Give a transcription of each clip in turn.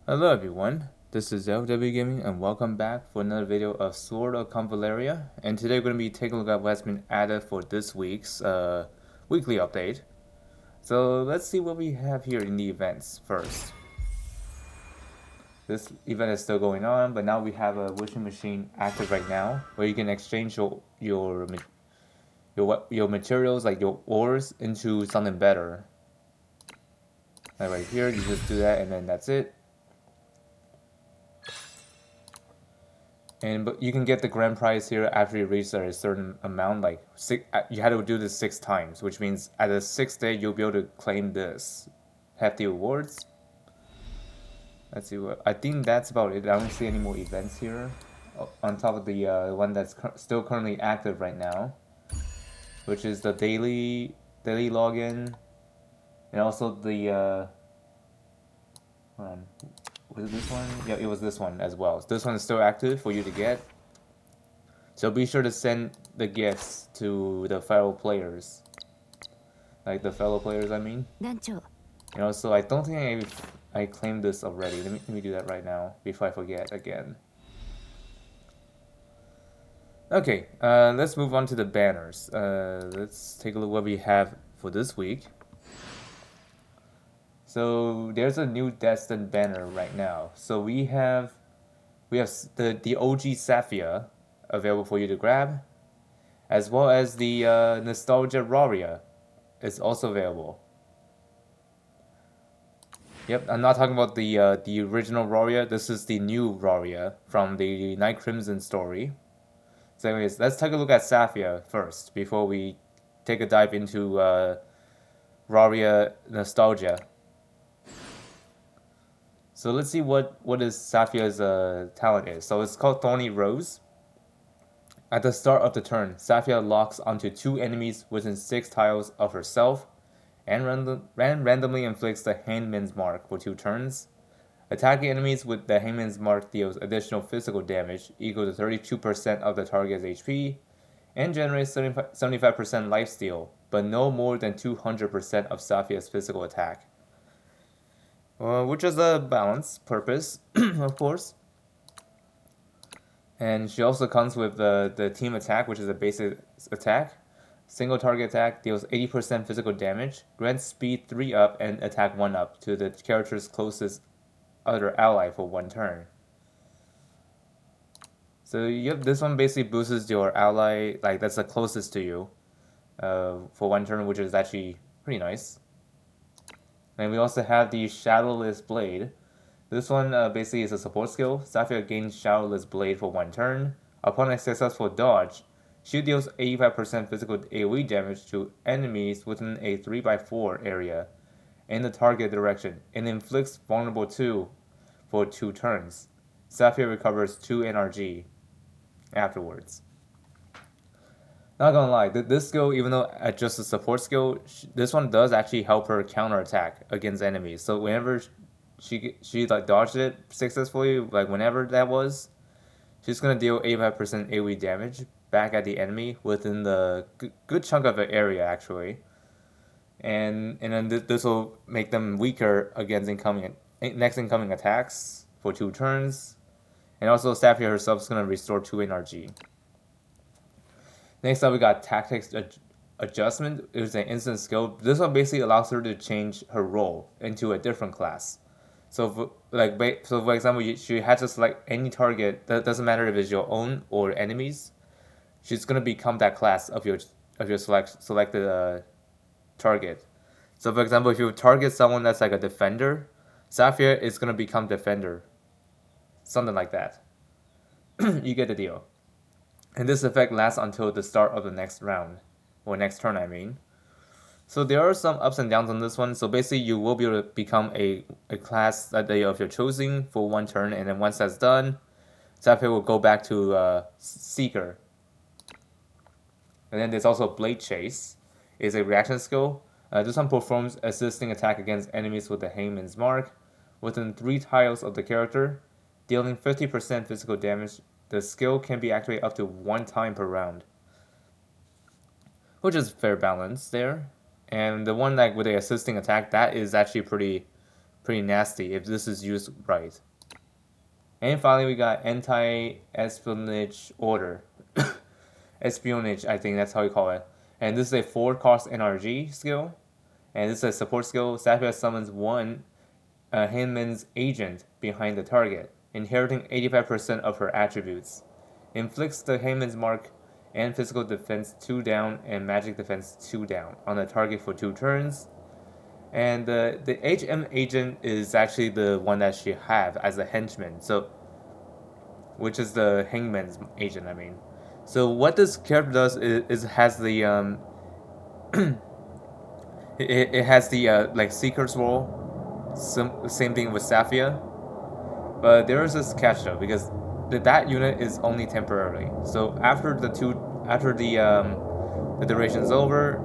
Hello everyone, this is LW Gaming and welcome back for another video of Sword of Convallaria. And today we're going to be taking a look at what's been added for this week's weekly update. So let's see what we have here in the events first. This event is still going on, but now we have a wishing machine active right now, where you can exchange your materials like your ores into something better. Like right here, you just do that and then that's it. But you can get the grand prize here after you reach a certain amount. Like you had to do this 6 times, which means at the 6th day you'll be able to claim this hefty rewards. Let's see what I think that's about it. I don't see any more events here on top of the one that's still currently active right now, which is the daily login, and also the hold on. Was it this one? Yeah, it was this one as well. So this one is still active for you to get. So be sure to send the gifts to the fellow players. Like the fellow players, I mean. And also, I don't think I claimed this already. Let me do that right now before I forget again. Okay, let's move on to the banners. Let's take a look what we have for this week. So there's a new Destined banner right now. So we have the OG Safiyyah available for you to grab, as well as the nostalgia Rawiyah is also available. Yep, I'm not talking about the original Rawiyah. This is the new Rawiyah from the Night Crimson story. So anyways, let's take a look at Safiyyah first before we take a dive into Rawiyah nostalgia. So let's see what is Safiyyah's talent is. So it's called Thorny Rose. At the start of the turn, Safiyyah locks onto 2 enemies within 6 tiles of herself and randomly inflicts the Hangman's Mark for 2 turns. Attacking enemies with the Hangman's Mark deals additional physical damage equal to 32% of the target's HP and generates 75% lifesteal, but no more than 200% of Safiyyah's physical attack. Which is a balance purpose, of course. And she also comes with the team attack, which is a basic attack. Single target attack deals 80% physical damage, grants speed 3 up and attack 1 up to the character's closest other ally for 1 turn. So yep, this one basically boosts your ally, like that's the closest to you, for 1 turn, which is actually pretty nice. And we also have the Shadowless Blade. This one basically is a support skill. Safiyyah gains Shadowless Blade for 1 turn. Upon a successful dodge, she deals 85% physical AoE damage to enemies within a 3x4 area in the target direction and inflicts vulnerable 2 for 2 turns. Safiyyah recovers 2 NRG afterwards. Not gonna lie, this skill, even though at just a support skill, this one does actually help her counterattack against enemies. So whenever she like dodged it successfully, like whenever that was, she's gonna deal 85% AoE damage back at the enemy within the good chunk of the area actually, and then this will make them weaker against next incoming attacks for 2 turns, and also Safiyyah herself is gonna restore 2 NRG. Next up, we got Tactics Adjustment. It was an instant skill. This one basically allows her to change her role into a different class. So, for example, she had to select any target. That doesn't matter if it's your own or enemies. She's gonna become that class of your selected target. So, for example, if you target someone that's like a defender, Safiyyah is gonna become defender. Something like that. You get the deal. And this effect lasts until the start of the next round, or next turn I mean. So there are some ups and downs on this one. So basically you will be able to become a class that they of your choosing for 1 turn, and then once that's done, Safiyyah will go back to Seeker. And then there's also Blade Chase. It's a reaction skill. This one performs assisting attack against enemies with the Hangman's Mark within 3 tiles of the character, dealing 50% physical damage. The skill can be activated up to 1 time per round, which is fair balance there. And the one like with the assisting attack, that is actually pretty pretty nasty if this is used right. And finally, we got anti-espionage order. Espionage, I think that's how you call it. And this is a 4-cost NRG skill. And this is a support skill. Safiyyah summons one Hangman's agent behind the target, inheriting 85% of her attributes. Inflicts the Hangman's mark and physical defense 2 down and magic defense 2 down on the target for 2 turns. And the HM agent is actually the one that she have as a henchman, so which is the Hangman's agent. I mean, so what this character does is has the it has the like Seeker's role. Same thing with Safiyyah, but there is this catch though because that unit is only temporarily. So after the duration is over,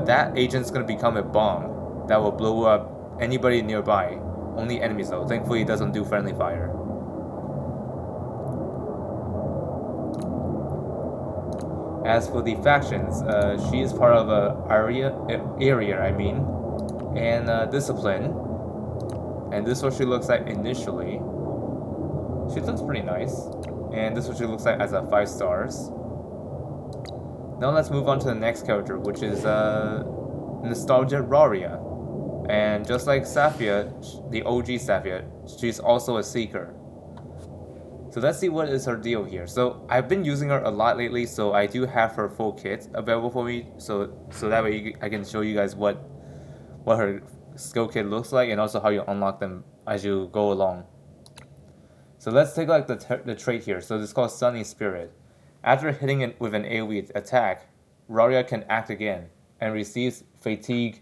that agent's gonna become a bomb that will blow up anybody nearby. Only enemies though. Thankfully, it doesn't do friendly fire. As for the factions, she is part of area, and discipline. And this is what she looks like initially. She looks pretty nice. And this is what she looks like as a 5 stars. Now let's move on to the next character, which is Nostalgia Rawiyah. And just like Safiyyah, the OG Safiyyah, she's also a Seeker. So let's see what is her deal here. So I've been using her a lot lately, so I do have her full kit available for me. So that way I can show you guys what her skill kit looks like and also how you unlock them as you go along. So let's take like the trait here. So this is called Sunny Spirit. After hitting it with an AoE attack, Rawiyah can act again and receives fatigue.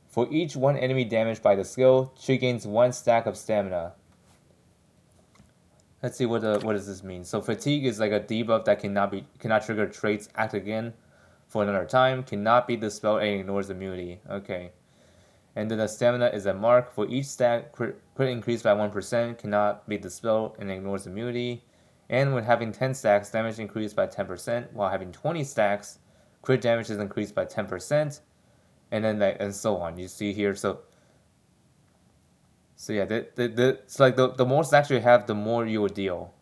For each 1 enemy damaged by the skill, she gains 1 stack of stamina. Let's see what does this mean. So fatigue is like a debuff that cannot trigger traits act again for another time, cannot be dispelled and ignores immunity. Okay. And then the stamina is a mark. For each stack, crit increased by 1%, cannot be dispelled and ignores immunity. And when having 10 stacks, damage increased by 10%. While having 20 stacks, crit damage is increased by 10%. And then and so on. You see here. So yeah, it's like the more stacks you have, the more you will deal,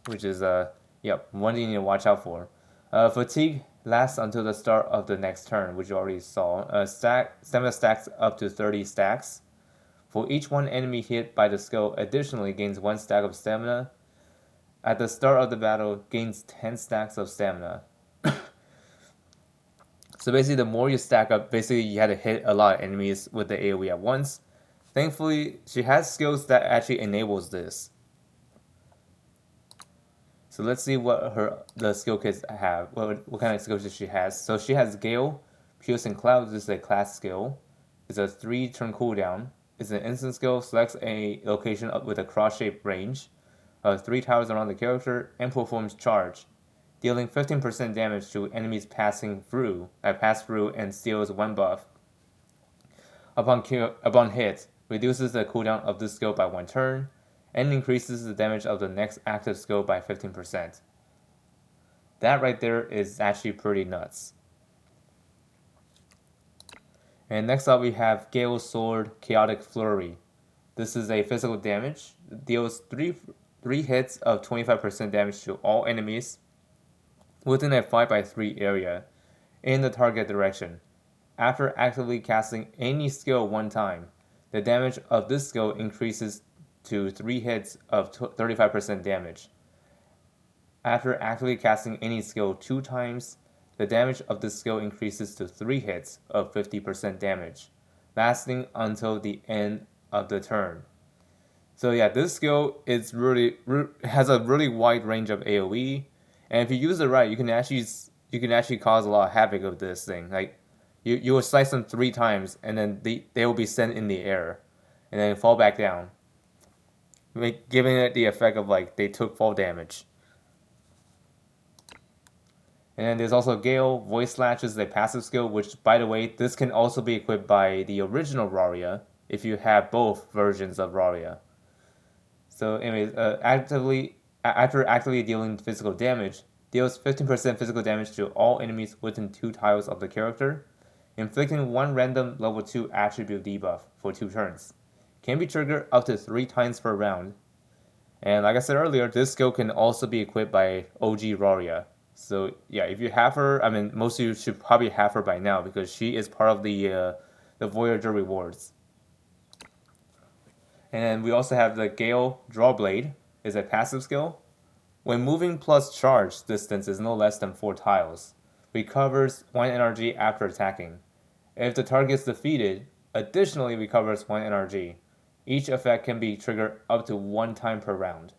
which is one thing you need to watch out for. Fatigue lasts until the start of the next turn, which you already saw. Stamina stacks up to 30 stacks. For each 1 enemy hit by the skill, additionally gains 1 stack of stamina. At the start of the battle, gains 10 stacks of stamina. So basically, the more you stack up, basically you had to hit a lot of enemies with the AoE at once. Thankfully, she has skills that actually enables this. So let's see what the skill kits have. What kind of skills she has. So she has Gale, Piercing Clouds. This is a class skill. It's a 3-turn cooldown. It's an instant skill. Selects a location with a cross-shaped range. 3 towers around the character and performs charge, dealing 15% damage to enemies pass through and steals 1 buff. Upon hit, reduces the cooldown of this skill by 1 turn, and increases the damage of the next active skill by 15%. That right there is actually pretty nuts. And next up we have Gale's Sword Chaotic Flurry. This is a physical damage. It deals 3 hits of 25% damage to all enemies within a 5x3 area in the target direction. After actively casting any skill 1 time, the damage of this skill increases to 3 hits of 35% damage. After actively casting any skill 2 times, the damage of this skill increases to 3 hits of 50% damage, lasting until the end of the turn. So yeah, this skill is has a really wide range of AoE, and if you use it right, you can actually cause a lot of havoc with this thing. Like you will slice them 3 times, and then they will be sent in the air, and then fall back down, giving it the effect of like they took fall damage. And then there's also Gale. Voice Slash is a passive skill, which, by the way, this can also be equipped by the original Rawiyah if you have both versions of Rawiyah. So anyways, after actively dealing physical damage, deals 15% physical damage to all enemies within 2 tiles of the character, inflicting 1 random level 2 attribute debuff for 2 turns. can be triggered up to 3 times per round. And like I said earlier, this skill can also be equipped by OG Rawiyah. So yeah, if you have her, I mean, most of you should probably have her by now because she is part of the Voyager rewards. And we also have the Gale Drawblade, is a passive skill. When moving plus charge distance is no less than 4 tiles, recovers 1 energy after attacking. If the target is defeated, additionally recovers 1 energy. Each effect can be triggered up to 1 time per round.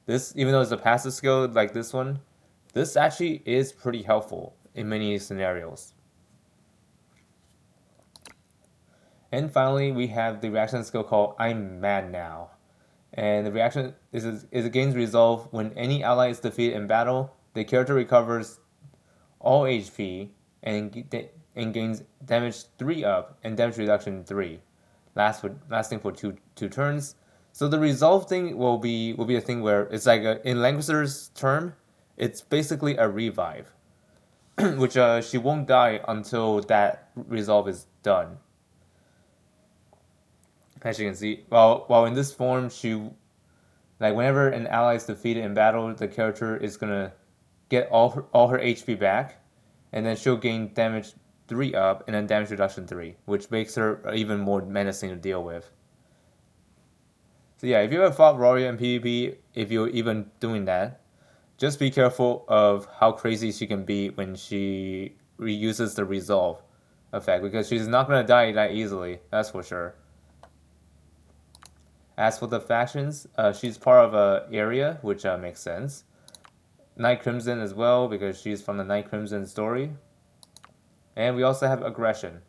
This, even though it's a passive skill like this one, this actually is pretty helpful in many scenarios. And finally, we have the reaction skill called I'm Mad Now. And the reaction is it gains resolve when any ally is defeated in battle. The character recovers all HP and gains damage 3 up and damage reduction 3, lasting for two turns. So the resolve thing will be a thing where it's like in Lancaster's term, it's basically a revive, which she won't die until that resolve is done. As you can see, while in this form, like whenever an ally is defeated in battle, the character is gonna get all her HP back, and then she'll gain damage 3 up and then damage reduction 3, which makes her even more menacing to deal with. So yeah, if you ever fought Rawiyah in PvP, if you're even doing that, just be careful of how crazy she can be when she reuses the resolve effect, because she's not gonna die that easily, that's for sure. As for the factions, she's part of a area, which makes sense. Night Crimson as well, because she's from the Night Crimson story. And we also have Aggression.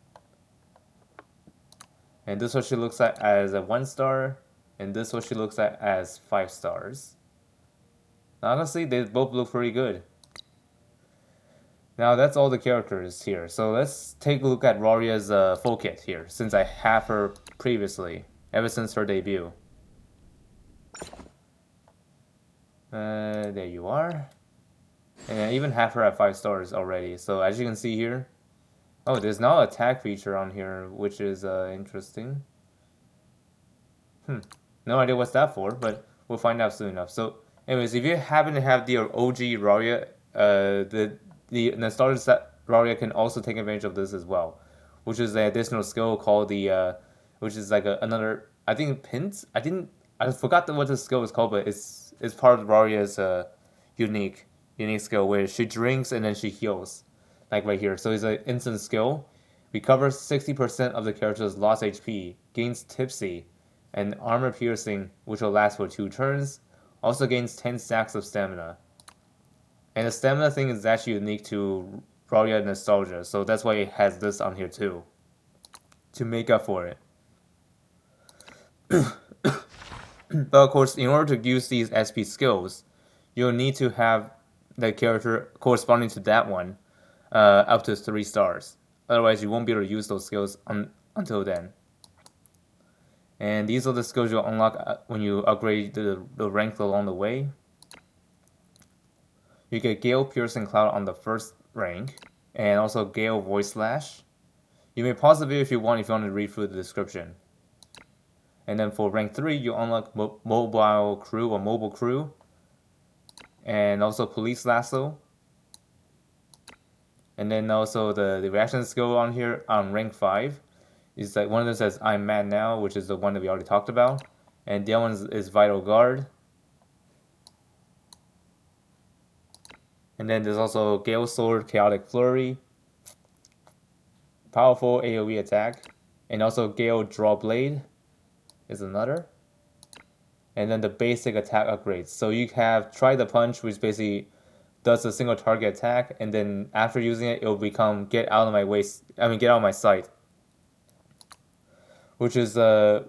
And this is what she looks at as a 1 star, and this is what she looks at as 5 stars. Honestly, they both look pretty good. Now that's all the characters here. So let's take a look at Rawiyah's full kit here, since I have her previously, ever since her debut. There you are. And I even have her at 5 stars already. So as you can see here, oh, there's now an attack feature on here, which is interesting. No idea what's that for, but we'll find out soon enough. So, anyways, if you happen to have the OG Rawiyah, the nostalgia set Rawiyah can also take advantage of this as well, which is an additional skill called which is like another. I think pins. I forgot what the skill is called, but it's part of Rawiyah's unique skill where she drinks and then she heals, like right here. So it's an instant skill. Recovers 60% of the character's lost HP, gains tipsy, and armor piercing, which will last for 2 turns. Also gains 10 stacks of stamina. And the stamina thing is actually unique to Rawiyah Nostalgia, so that's why it has this on here too, to make up for it. But of course, in order to use these SP skills, you'll need to have the character corresponding to that one up to 3 stars. Otherwise, you won't be able to use those skills until then. And these are the skills you'll unlock when you upgrade the rank along the way. You get Gale Piercing Cloud on the first rank, and also Gale Voice Slash. You may pause the video if you want to read through the description. And then for rank 3, you unlock Mobile Crew or Mobile Crew, and also Police Lasso. And then also the reaction skill on here on rank 5 is like one of them says I'm Mad Now, which is the one that we already talked about, and the other one is Vital Guard. And then there's also Gale Sword, Chaotic Flurry, powerful AoE attack, and also Gale Draw Blade is another. And then the basic attack upgrades. So you have Try the Punch, which basically does a single target attack, and then after using it, it'll become Get Out of My Way. Get Out of My Sight, which is like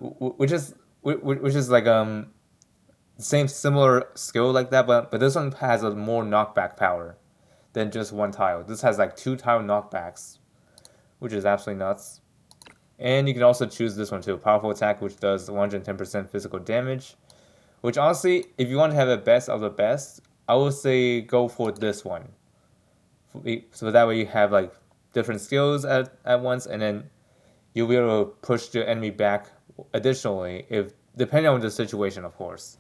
same similar skill like that, but this one has a more knockback power than just 1 tile. This has like 2 tile knockbacks, which is absolutely nuts. And you can also choose this one too, powerful attack, which does 110% physical damage. Which honestly, if you want to have the best of the best, I would say go for this one. So that way you have like different skills at once, and then you'll be able to push the enemy back additionally, if depending on the situation, of course.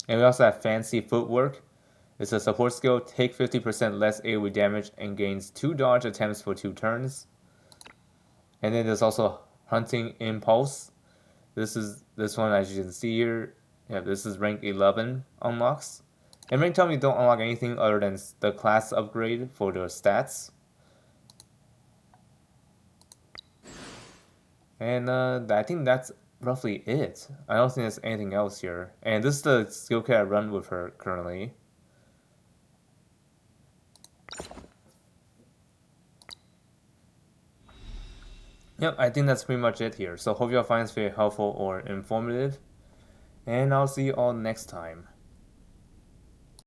And we also have Fancy Footwork. It's a support skill. Take 50% less AoE damage and gains 2 dodge attempts for 2 turns. And then there's also Hunting Impulse. This one, as you can see here. Yeah, this is rank 11 unlocks. And rank 10 you don't unlock anything other than the class upgrade for the stats. And I think that's roughly it. I don't think there's anything else here. And this is the skill kit I run with her currently. Yep, I think that's pretty much it here. So hope you all find this video helpful or informative. And I'll see you all next time.